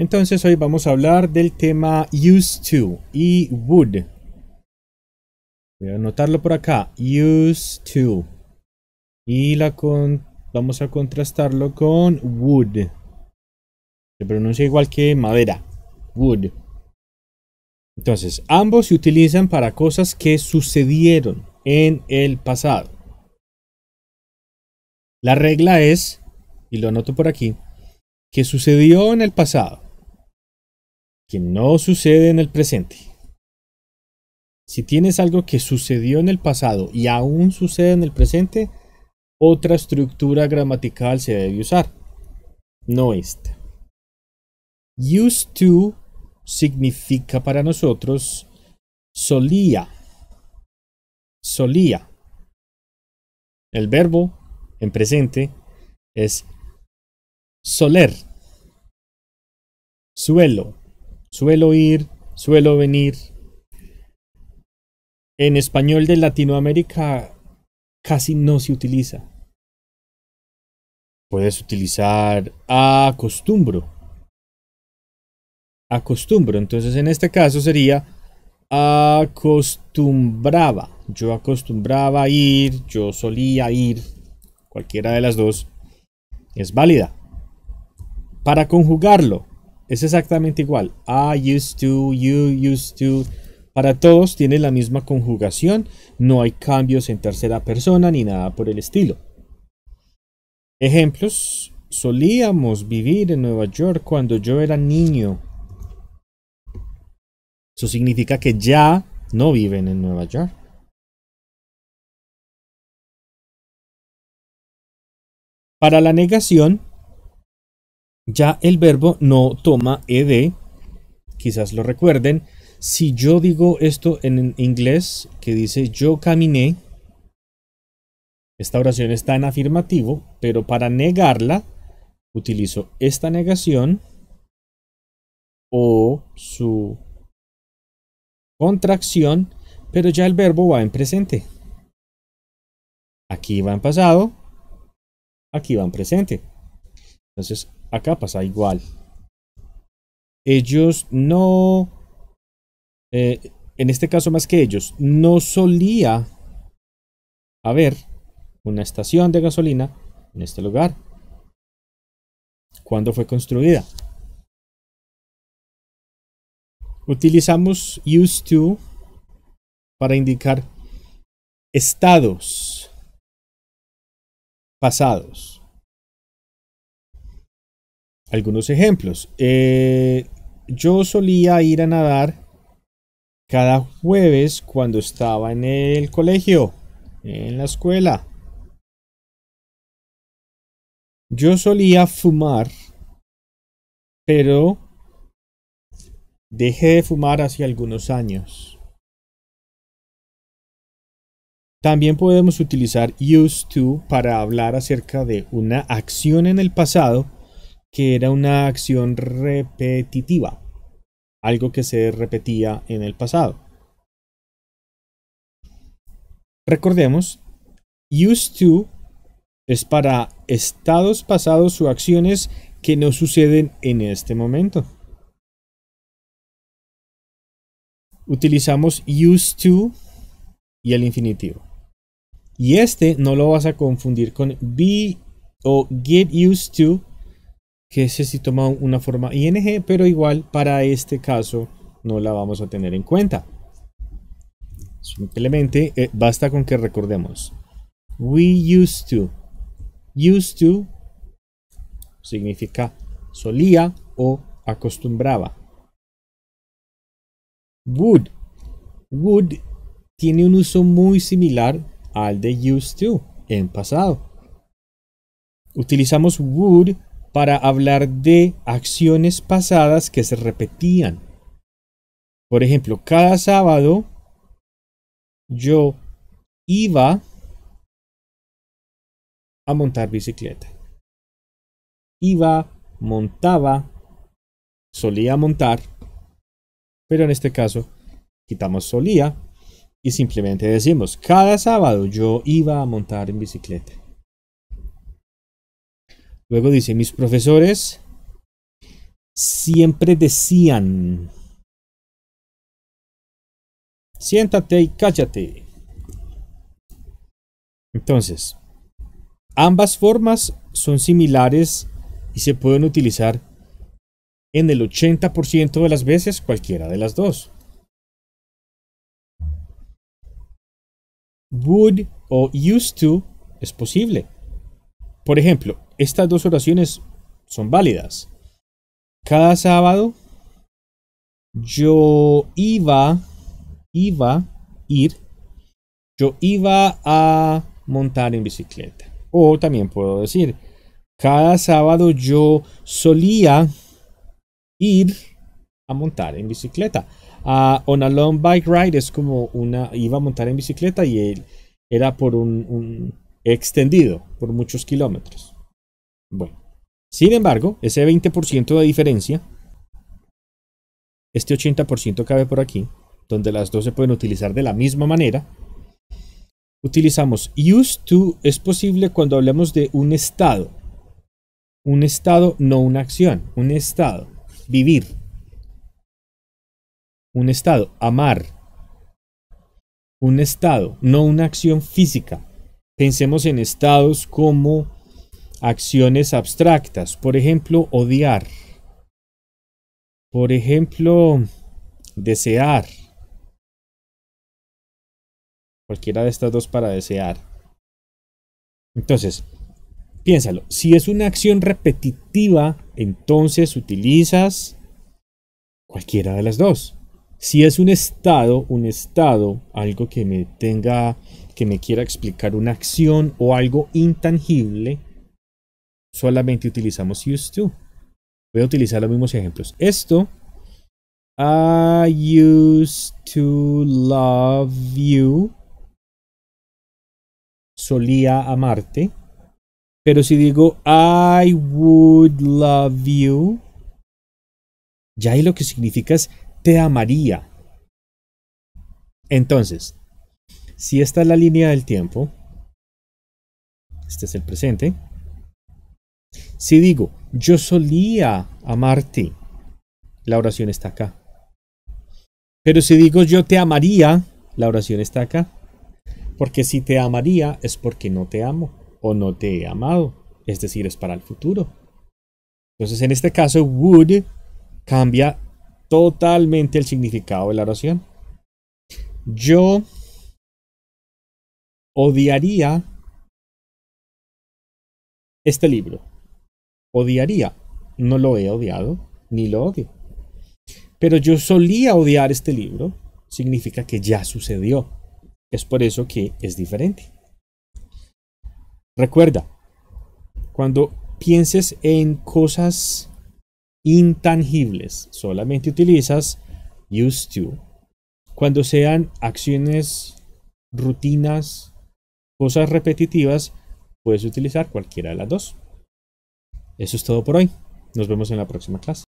Entonces hoy vamos a hablar del tema used to y would. Voy a anotarlo por acá, used to. Y vamos a contrastarlo con would. Se pronuncia igual que madera, wood. Entonces, ambos se utilizan para cosas que sucedieron en el pasado. La regla es, y lo anoto por aquí, que sucedió en el pasado, que no sucede en el presente. Si tienes algo que sucedió en el pasado y aún sucede en el presente, otra estructura gramatical se debe usar, no esta. Used to significa para nosotros solía. Solía. El verbo en presente es soler. Suelo. Suelo ir, suelo venir. En español de Latinoamérica casi no se utiliza. Puedes utilizar acostumbro. Acostumbro. Entonces en este caso sería acostumbraba. Yo acostumbraba a ir, yo solía ir. Cualquiera de las dos es válida. Para conjugarlo es exactamente igual. I used to, you used to. Para todos tiene la misma conjugación. No hay cambios en tercera persona ni nada por el estilo. Ejemplos. Solíamos vivir en Nueva York cuando yo era niño. Eso significa que ya no viven en Nueva York. Para la negación, ya el verbo no toma ed. Quizás lo recuerden. Si yo digo esto en inglés, que dice yo caminé, esta oración está en afirmativo, pero para negarla, utilizo esta negación o su contracción, pero ya el verbo va en presente. Aquí va en pasado, aquí va en presente. Entonces, acá pasa igual. Ellos no, en este caso más que ellos, no solía haber una estación de gasolina en este lugar. ¿Cuándo fue construida? Utilizamos used to para indicar estados pasados. Algunos ejemplos. Yo solía ir a nadar cada jueves cuando estaba en el colegio, en la escuela. Yo solía fumar, pero dejé de fumar hace algunos años. También podemos utilizar used to para hablar acerca de una acción en el pasado que era una acción repetitiva, algo que se repetía en el pasado. Recordemos, used to es para estados pasados o acciones que no suceden en este momento. Utilizamos used to y el infinitivo. Y este no lo vas a confundir con be o get used to, que ese sí toma una forma ing, pero igual para este caso no la vamos a tener en cuenta. Simplemente basta con que recordemos. We used to. Used to significa solía o acostumbraba. Would. Would tiene un uso muy similar al de used to en pasado. Utilizamos would para hablar de acciones pasadas que se repetían. Por ejemplo, cada sábado yo iba a montar bicicleta. Iba, montaba, solía montar, pero en este caso quitamos solía y simplemente decimos cada sábado yo iba a montar en bicicleta. Luego dice mis profesores siempre decían. Siéntate y cállate. Entonces, ambas formas son similares y se pueden utilizar en el 80% de las veces cualquiera de las dos. Would o used to es posible. Por ejemplo, estas dos oraciones son válidas. Cada sábado yo iba a montar en bicicleta. O también puedo decir, cada sábado yo solía ir a montar en bicicleta. On a long bike ride es como iba a montar en bicicleta y él era por un extendido, por muchos kilómetros. Bueno, sin embargo, ese 20% de diferencia, este 80% cabe por aquí, donde las dos se pueden utilizar de la misma manera. Utilizamos used to, es posible cuando hablemos de un estado. Un estado, no una acción. Un estado, vivir. Un estado, amar. Un estado, no una acción física. Pensemos en estados como acciones abstractas. Por ejemplo, odiar. Por ejemplo, desear. Cualquiera de estas dos para desear. Entonces, piénsalo. Si es una acción repetitiva, entonces utilizas cualquiera de las dos. Si es un estado, algo que me quiera explicar una acción o algo intangible, solamente utilizamos used to. Voy a utilizar los mismos ejemplos. Esto, I used to love you. Solía amarte. Pero si digo I would love you, ya ahí lo que significa es te amaría. Entonces, si esta es la línea del tiempo, este es el presente. Si digo yo solía amarte, la oración está acá. Pero si digo yo te amaría, la oración está acá. Porque si te amaría es porque no te amo o no te he amado. Es decir, es para el futuro. Entonces, en este caso, would cambia totalmente el significado de la oración. Yo odiaría este libro. Odiaría. No lo he odiado, ni lo odio. Pero yo solía odiar este libro. Significa que ya sucedió. Es por eso que es diferente. Recuerda, cuando pienses en cosas intangibles, solamente utilizas used to. Cuando sean acciones, rutinas, cosas repetitivas, puedes utilizar cualquiera de las dos. Eso es todo por hoy. Nos vemos en la próxima clase.